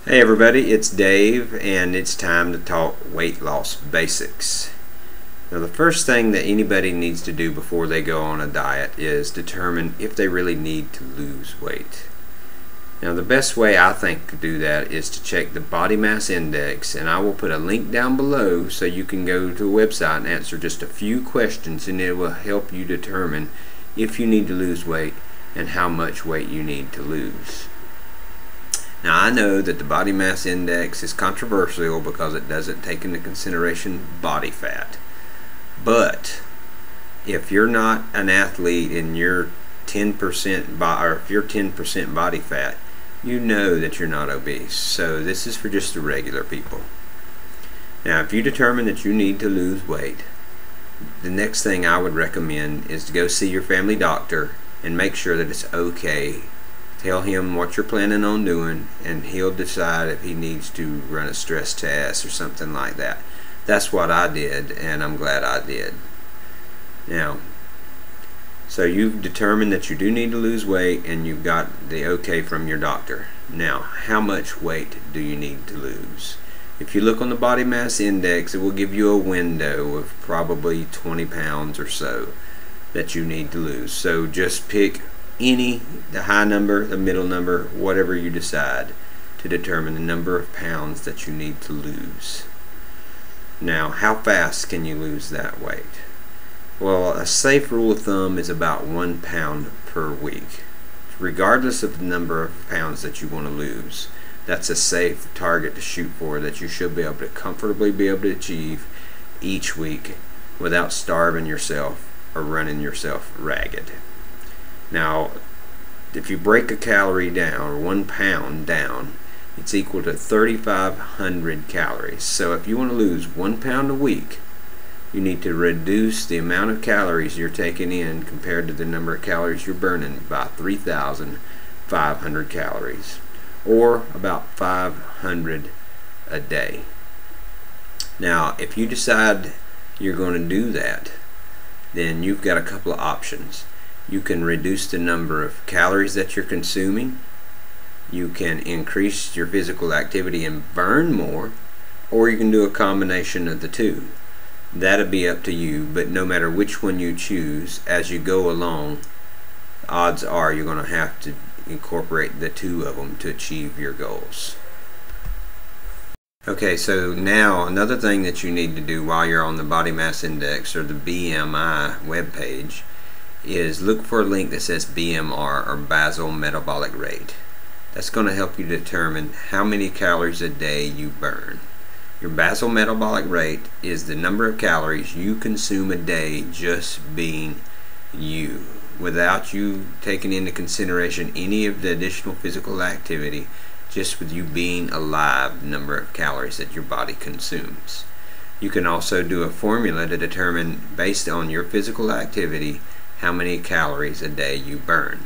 Hey everybody, it's Dave and it's time to talk weight loss basics. Now the first thing that anybody needs to do before they go on a diet is determine if they really need to lose weight. Now the best way I think to do that is to check the body mass index, and I will put a link down below so you can go to a website and answer just a few questions, and it will help you determine if you need to lose weight and how much weight you need to lose. Now I know that the body mass index is controversial because it doesn't take into consideration body fat. But if you're not an athlete and you're 10% if you're 10% body fat, you know that you're not obese. So this is for just the regular people. Now if you determine that you need to lose weight, the next thing I would recommend is to go see your family doctor and make sure that it's okay. Tell him what you're planning on doing, and he'll decide if he needs to run a stress test or something like that. That's what I did, and I'm glad I did. Now, so you've determined that you do need to lose weight, and you've got the okay from your doctor. Now, how much weight do you need to lose? If you look on the body mass index, it will give you a window of probably 20 pounds or so that you need to lose. So just pick the high number, the middle number, whatever you decide, to determine the number of pounds that you need to lose. Now, how fast can you lose that weight? Well, a safe rule of thumb is about 1 pound per week. Regardless of the number of pounds that you want to lose, that's a safe target to shoot for that you should be able to comfortably be able to achieve each week without starving yourself or running yourself ragged. Now, if you break a calorie down, or 1 pound down, it's equal to 3,500 calories. So if you want to lose 1 pound a week, you need to reduce the amount of calories you're taking in compared to the number of calories you're burning by 3,500 calories, or about 500 a day. Now, if you decide you're going to do that, then you've got a couple of options. You can reduce the number of calories that you're consuming, you can increase your physical activity and burn more, or you can do a combination of the two. That'll be up to you, but no matter which one you choose, as you go along, odds are you're going to have to incorporate the two of them to achieve your goals. Okay, so now another thing that you need to do while you're on the body mass index or the BMI webpage is look for a link that says BMR, or basal metabolic rate. That's going to help you determine how many calories a day you burn. Your basal metabolic rate is the number of calories you consume a day just being you, without you taking into consideration any of the additional physical activity, just with you being alive, the number of calories that your body consumes. You can also do a formula to determine, based on your physical activity, how many calories a day you burn.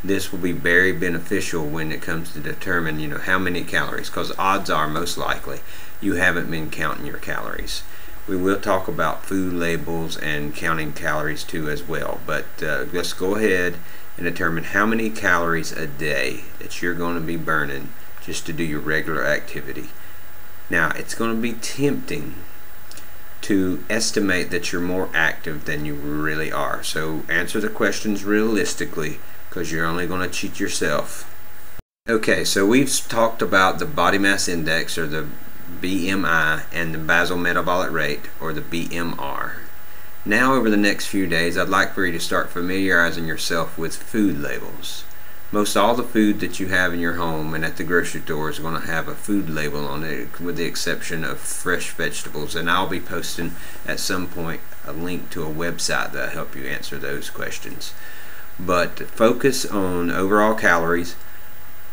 This will be very beneficial when it comes to determine how many calories, because odds are most likely you haven't been counting your calories. We will talk about food labels and counting calories too as well, but let's go ahead and determine how many calories a day that you're going to be burning just to do your regular activity. Now, it's going to be tempting to estimate that you're more active than you really are. So answer the questions realistically, because you're only going to cheat yourself. Okay, so we've talked about the body mass index, or the BMI, and the basal metabolic rate, or the BMR. Now over the next few days, I'd like for you to start familiarizing yourself with food labels. Most all the food that you have in your home and at the grocery store is going to have a food label on it, with the exception of fresh vegetables, and I'll be posting at some point a link to a website that'll help you answer those questions. But focus on overall calories,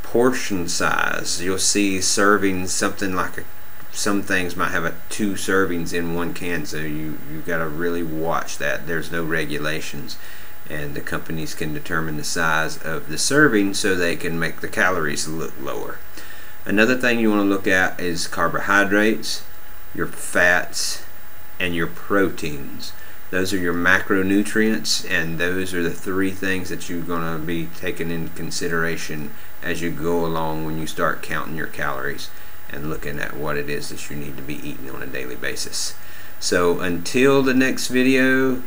portion size. You'll see servings, something like some things might have 2 servings in 1 can, so you've got to really watch that. There's no regulations, and the companies can determine the size of the serving so they can make the calories look lower. Another thing you want to look at is carbohydrates, your fats, and your proteins. Those are your macronutrients, and those are the 3 things that you're going to be taking into consideration as you go along when you start counting your calories and looking at what it is that you need to be eating on a daily basis. So until the next video,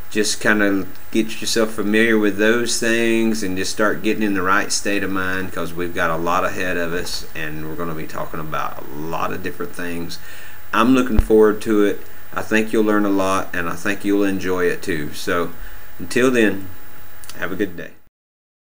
just kind of get yourself familiar with those things and just start getting in the right state of mind, because we've got a lot ahead of us and we're going to be talking about a lot of different things. I'm looking forward to it. I think you'll learn a lot, and I think you'll enjoy it too. So until then, have a good day.